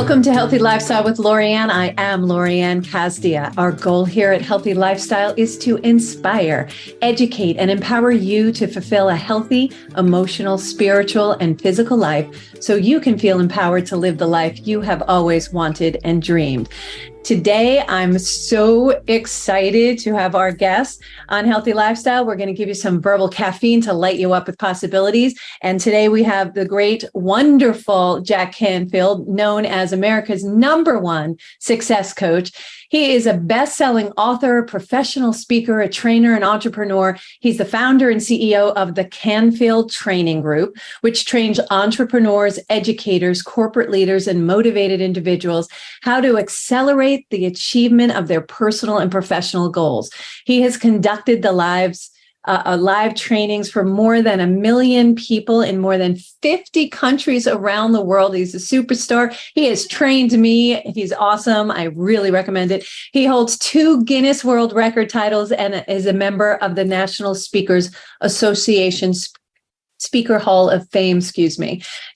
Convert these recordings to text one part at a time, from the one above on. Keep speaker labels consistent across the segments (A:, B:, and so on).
A: Welcome to Healthy Lifestyle with Lorianne. I am Lorianne Casdia. Our goal here at Healthy Lifestyle is to inspire, educate, and empower you to fulfill a healthy, emotional, spiritual, and physical life so you can feel empowered to live the life you have always wanted and dreamed. Today, I'm so excited to have our guest on Healthy Lifestyle. We're going to give you some verbal caffeine to light you up with possibilities. And today we have the great, wonderful Jack Canfield, known as America's #1 success coach. He is a best-selling author, professional speaker, a trainer, and entrepreneur. He's the founder and CEO of the Canfield Training Group, which trains entrepreneurs, educators, corporate leaders, and motivated individuals how to accelerate the achievement of their personal and professional goals. He has conducted the live trainings for more than 1 million people in more than 50 countries around the world. He's a superstar. He has trained me. He's awesome. I really recommend it. He holds 2 Guinness World Record titles and is a member of the National Speakers Association Speaker Hall of Fame,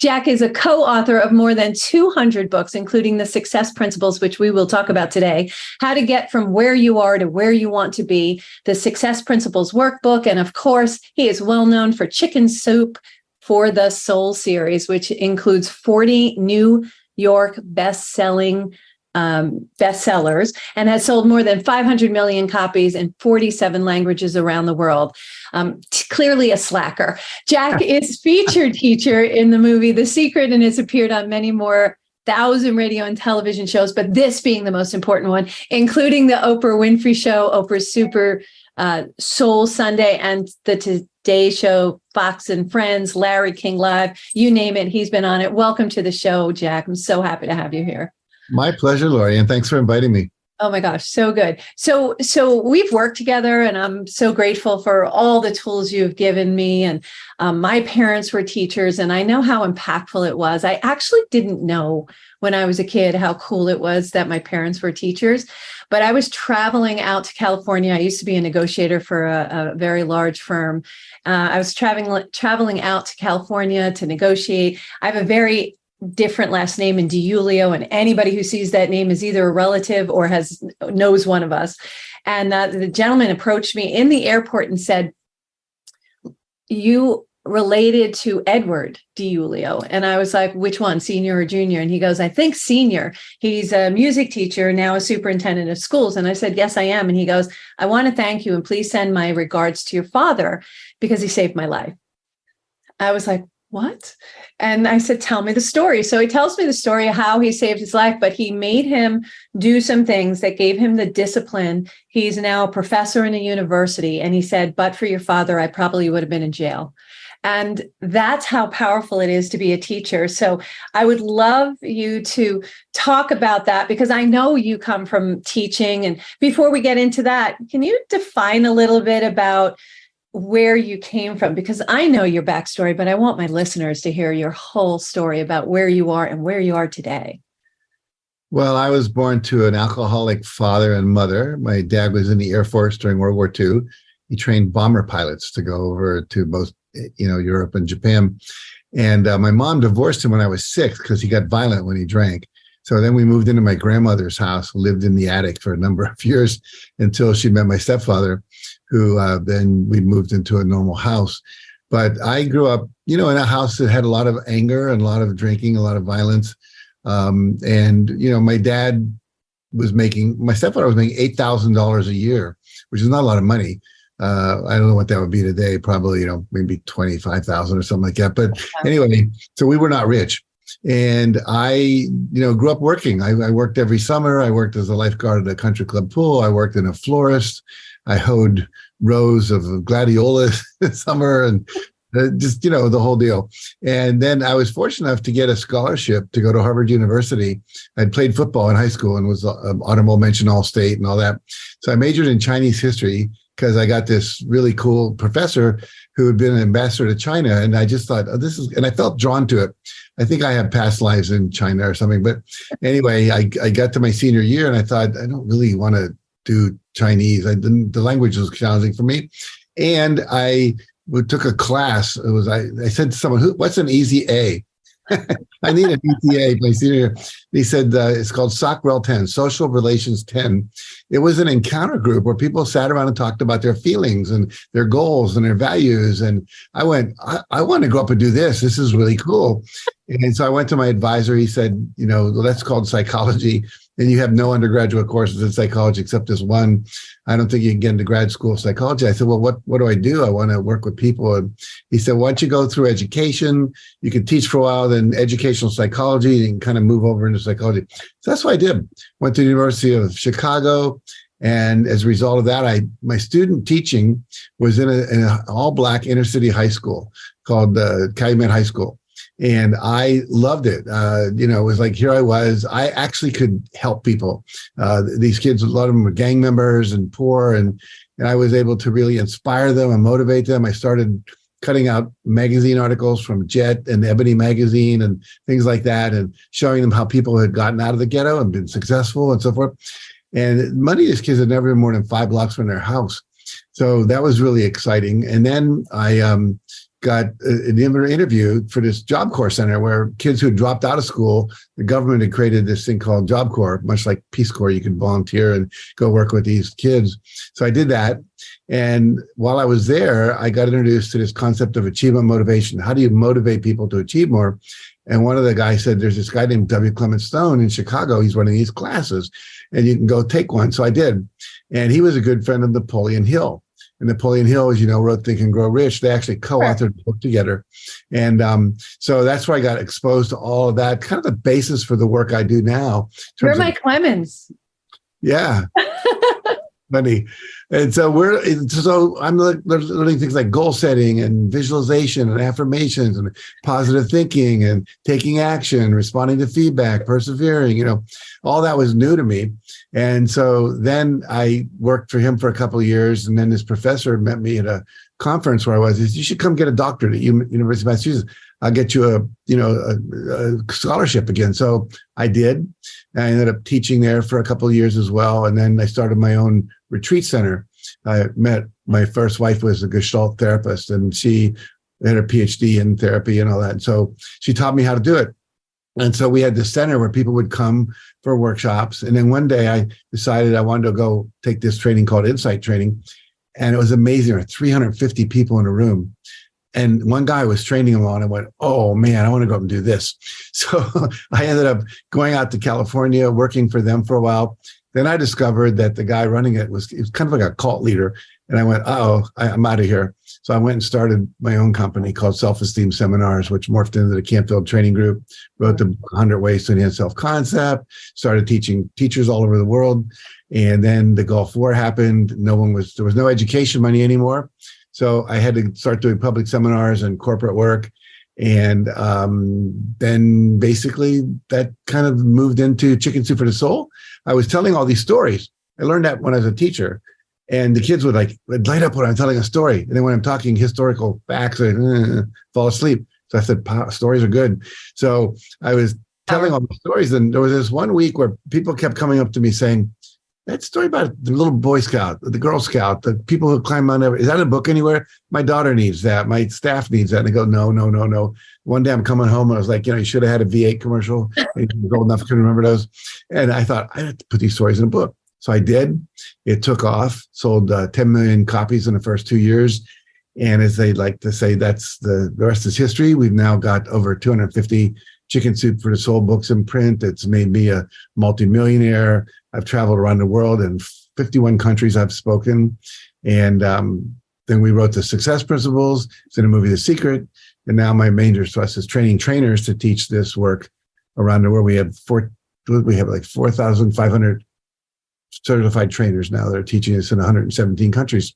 A: Jack is a co-author of more than 200 books, including The Success Principles, which we will talk about today, How to Get from Where You Are to Where You Want to Be, the Success Principles Workbook, and of course, he is well known for Chicken Soup for the Soul series, which includes 40 New York best-selling bestsellers and has sold more than 500 million copies in 47 languages around the world. Clearly a slacker. Jack is featured teacher in the movie The Secret and has appeared on many more 1,000 radio and television shows, but this being the most important one, including the Oprah Winfrey Show, Oprah's Super Soul Sunday, and the Today Show, Fox and Friends, Larry King Live, you name it, he's been on it. Welcome to the show, Jack. I'm so happy to have you here.
B: My pleasure, Lori, and thanks for inviting me.
A: Oh my gosh, so good. So we've worked together, and I'm so grateful for all the tools you've given me. And my parents were teachers, and I know how impactful it was. I actually didn't know when I was a kid how cool it was that my parents were teachers. But I was traveling out to California. I used to be a negotiator for a very large firm. I was traveling out to California to negotiate. I have a very different last name in DiIulio, and anybody who sees that name is either a relative or knows one of us. And the gentleman approached me in the airport and said, "You related to Edward DiIulio?" And I was like, "Which one, senior or junior?" And he goes, "I think senior. He's a music teacher, now a superintendent of schools." And I said, "Yes, I am." And he goes, "I want to thank you and please send my regards to your father because he saved my life." I was like, "What?" And I said, "Tell me the story." So he tells me the story of how he saved his life, but he made him do some things that gave him the discipline. He's now a professor in a university. And he said, "But for your father, I probably would have been in jail." And that's how powerful it is to be a teacher. So I would love you to talk about that because I know you come from teaching. And before we get into that, can you define a little bit about where you came from? Because I know your backstory, but I want my listeners to hear your whole story about where you are and where you are today.
B: Well, I was born to an alcoholic father and mother. My dad was in the Air Force during World War II. He trained bomber pilots to go over to both, Europe and Japan. And my mom divorced him when I was 6 because he got violent when he drank. So then we moved into my grandmother's house, lived in the attic for a number of years until she met my stepfather, who then we moved into a normal house. But I grew up, in a house that had a lot of anger and a lot of drinking, a lot of violence. My dad my stepfather was making $8,000 a year, which is not a lot of money. I don't know what that would be today, probably, maybe 25,000 or something like that. But anyway, so we were not rich. And I, grew up working. I worked every summer. I worked as a lifeguard at a country club pool. I worked in a florist. I hoed rows of gladiolas this summer and just, the whole deal. And then I was fortunate enough to get a scholarship to go to Harvard University. I'd played football in high school and was honorable mention All-State and all that. So I majored in Chinese history because I got this really cool professor who had been an ambassador to China. And I just thought, and I felt drawn to it. I think I have past lives in China or something. But anyway, I got to my senior year and I thought, I don't really want to do Chinese. The language was challenging for me. And I took a class. I said to someone, what's an easy A? I need an ETA. My senior, he said it's called SOCREL 10, Social Relations 10. It was an encounter group where people sat around and talked about their feelings and their goals and their values. And I went, I want to go up and do this. This is really cool. And so I went to my advisor. He said, that's called psychology. And you have no undergraduate courses in psychology except this one. I don't think you can get into grad school of psychology. I said, well, what do I do? I want to work with people. And he said, why don't you go through education? You can teach for a while, then educational psychology, and you can kind of move over into psychology. So that's what I did. Went to the University of Chicago. And as a result of that, my student teaching was in an all-Black inner-city high school called Calumet High School. And I loved it. It was like, here I was. I actually could help people. These kids, a lot of them were gang members and poor. And I was able to really inspire them and motivate them. I started cutting out magazine articles from Jet and Ebony magazine and things like that, and showing them how people had gotten out of the ghetto and been successful and so forth. And many of these kids had never been more than 5 blocks from their house. So that was really exciting. And then I got an interview for this Job Corps Center where kids who had dropped out of school, the government had created this thing called Job Corps, much like Peace Corps. You could volunteer and go work with these kids. So I did that. And while I was there, I got introduced to this concept of achievement motivation. How do you motivate people to achieve more? And one of the guys said, there's this guy named W. Clement Stone in Chicago. He's running these classes and you can go take one. So I did. And he was a good friend of Napoleon Hill. And Napoleon Hill, as you know, wrote Think and Grow Rich. They actually co-authored the book together. And so that's where I got exposed to all of that, kind of the basis for the work I do now.
A: You're my Clemens.
B: Yeah. Funny. And so I'm learning things like goal setting and visualization and affirmations and positive thinking and taking action, responding to feedback, persevering, all that was new to me. And so then I worked for him for a couple of years. And then this professor met me at a conference where I was, you should come get a doctorate at University of Massachusetts. I'll get you a scholarship again. So I did. I ended up teaching there for a couple of years as well. And then I started my own retreat center. I met my first wife was a Gestalt therapist, and she had a PhD in therapy and all that. And so she taught me how to do it. And so we had this center where people would come for workshops. And then one day I decided I wanted to go take this training called Insight Training. And it was amazing. There were 350 people in a room. And one guy was training them all, and I went, oh man, I want to go up and do this. So I ended up going out to California, working for them for a while. Then I discovered that the guy running it was kind of like a cult leader. And I went, I'm out of here. So I went and started my own company called Self-Esteem Seminars, which morphed into the Canfield Training Group, wrote the 100 Ways to Enhance Self-Concept, started teaching teachers all over the world. And then the Gulf War happened. There was no education money anymore. So I had to start doing public seminars and corporate work. And then basically that kind of moved into Chicken Soup for the Soul. I was telling all these stories. I learned that when I was a teacher. And the kids would light up when I'm telling a story. And then when I'm talking historical facts, I'd fall asleep. So I said, stories are good. So I was telling all the stories. And there was this one week where people kept coming up to me saying, that story about the little Boy Scout, the Girl Scout, the people who climb Mount Everest, is that a book anywhere? My daughter needs that. My staff needs that. And they go, no. One day I'm coming home and I was like, you should have had a V8 commercial. And you're old enough to remember those. And I thought, I have to put these stories in a book. So I did. It took off, sold 10 million copies in the first 2 years. And as they like to say, that's the rest is history. We've now got over 250 Chicken Soup for the Soul books in print. It's made me a multimillionaire. I've traveled around the world in 51 countries I've spoken. And then we wrote the Success Principles. It's in a movie, The Secret. And now my major thrust is training trainers to teach this work around the world. We have like 4,500 certified trainers now that are teaching this in 117 countries.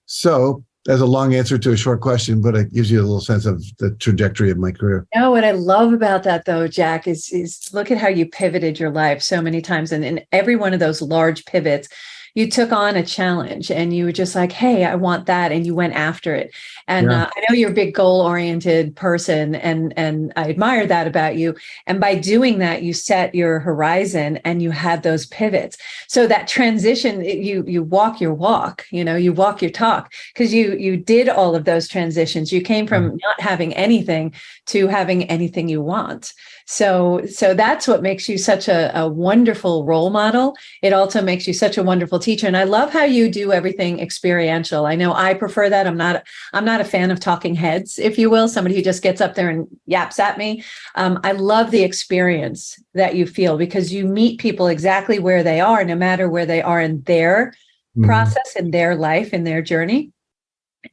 B: So that's a long answer to a short question, but it gives you a little sense of the trajectory of my career.
A: No, what I love about that, though, Jack, is look at how you pivoted your life so many times. And in every one of those large pivots, you took on a challenge and you were just like, hey, I want that. And you went after it. And I know you're a big goal oriented person, and I admire that about you. And by doing that, you set your horizon and you had those pivots. So that transition, you walk your walk, you walk your talk, because you did all of those transitions. You came from not having anything to having anything you want. So that's what makes you such a wonderful role model. It also makes you such a wonderful teacher. And I love how you do everything experiential. I know I prefer that. I'm not a fan of talking heads, if you will, somebody who just gets up there and yaps at me. I love the experience that you feel, because you meet people exactly where they are, no matter where they are in their process, in their life, in their journey.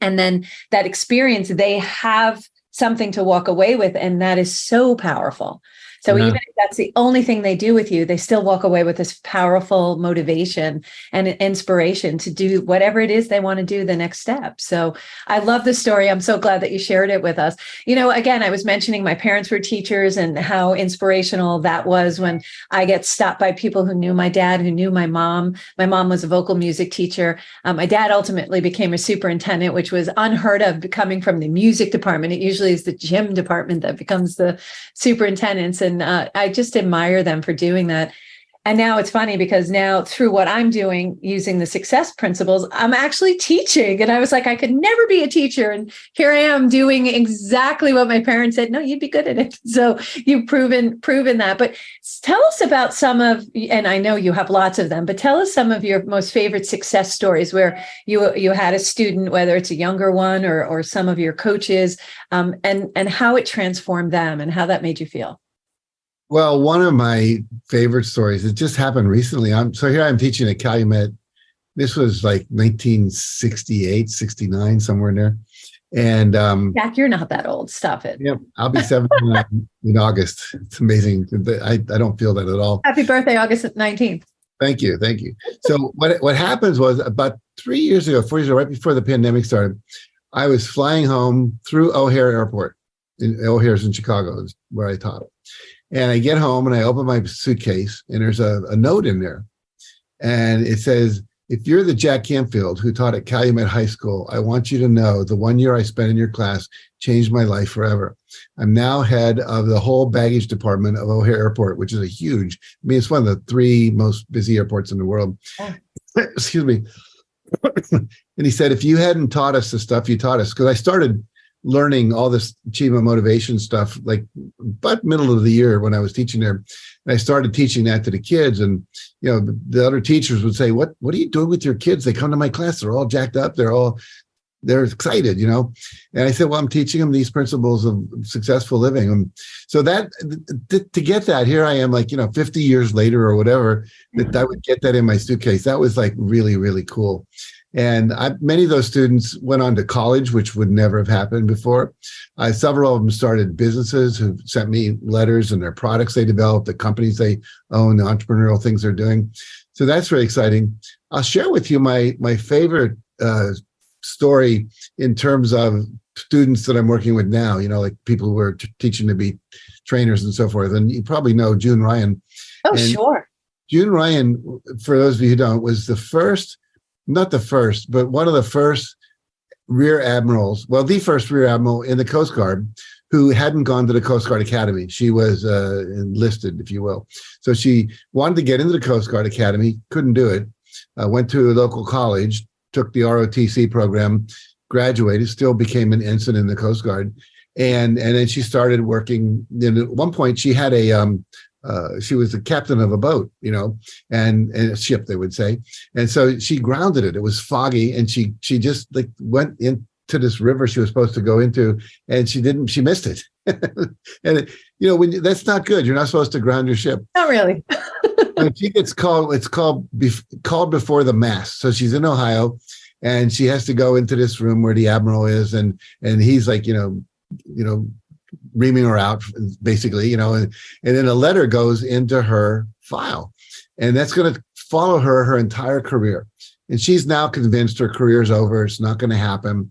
A: And then that experience, they have something to walk away with. And that is so powerful. So even if that's the only thing they do with you, they still walk away with this powerful motivation and inspiration to do whatever it is they want to do the next step. So I love the story. I'm so glad that you shared it with us. Again, I was mentioning my parents were teachers and how inspirational that was when I get stopped by people who knew my dad, who knew my mom. My mom was a vocal music teacher. My dad ultimately became a superintendent, which was unheard of, coming from the music department. It usually is the gym department that becomes the superintendents. And I just admire them for doing that. And now it's funny, because now through what I'm doing, using the success principles, I'm actually teaching. And I was like, I could never be a teacher. And here I am doing exactly what my parents said. No, you'd be good at it. So you've proven that. But tell us about some of, and I know you have lots of them, but tell us some of your most favorite success stories where you had a student, whether it's a younger one or some of your coaches, and how it transformed them and how that made you feel.
B: Well, one of my favorite stories, it just happened recently. Here I'm teaching at Calumet. This was like 1968, 69, somewhere in there. And
A: Jack, you're not that old. Stop it.
B: Yeah, I'll be 79 in August. It's amazing. I don't feel that at all.
A: Happy birthday, August 19th.
B: Thank you. So what happens was, about 4 years ago, right before the pandemic started, I was flying home through O'Hare Airport. O'Hare's in Chicago, is where I taught. And I get home and I open my suitcase, and there's a note in there. And it says, if you're the Jack Canfield who taught at Calumet High School, I want you to know the 1 year I spent in your class changed my life forever. I'm now head of the whole baggage department of O'Hare Airport, which is it's one of the 3 most busy airports in the world. Oh. Excuse me. And he said, if you hadn't taught us the stuff you taught us, because I started learning all this achievement motivation stuff like about middle of the year when I was teaching there. And I started teaching that to the kids, and the other teachers would say, what are you doing with your kids? They come to my class, they're all jacked up, they're excited, And I said, well, I'm teaching them these principles of successful living. And so that to get that, here I am, 50 years later or whatever, that I would get that in my suitcase. That was like really, really cool. And many of those students went on to college, which would never have happened before. Several of them started businesses who sent me letters and their products they developed, the companies they own, the entrepreneurial things they're doing. So that's very exciting. I'll share with you my favorite story in terms of students that I'm working with now, like people who are teaching to be trainers and so forth. And you probably know June Ryan.
A: Oh, sure.
B: June Ryan, for those of you who don't, was not the first, but one of the first rear admirals, the first rear admiral in the Coast Guard who hadn't gone to the Coast Guard Academy. She was enlisted, if you will. So she wanted to get into the Coast Guard Academy, couldn't do it, went to a local college, took the ROTC program, graduated, still became an ensign in the Coast Guard. And then she started working. And at one point she had she was the captain of a boat, and a ship, they would say. And so she grounded it. It was foggy, and she just went into this river she was supposed to go into, and she missed it. And that's not good. You're not supposed to ground your ship.
A: Not really.
B: When she gets called, it's called before the mast. So she's in Ohio, and she has to go into this room where the admiral is, and he's reaming her out, basically, and then a letter goes into her file, and that's going to follow her entire career. And she's now convinced her career's over. It's not going to happen.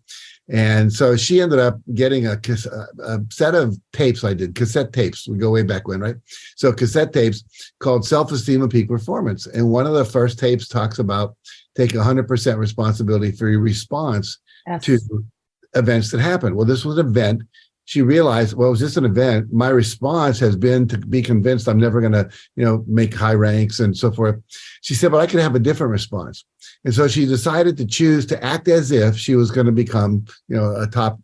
B: And so she ended up getting a set of tapes I did, cassette tapes. We go way back when, right? So cassette tapes called Self-Esteem and Peak Performance. And one of the first tapes talks about take 100% responsibility for your response to events that happen. Well, this was an event. She realized, well, it was just an event. My response has been to be convinced I'm never going to, make high ranks and so forth. She said, but I could have a different response. And so she decided to choose to act as if she was going to become, a top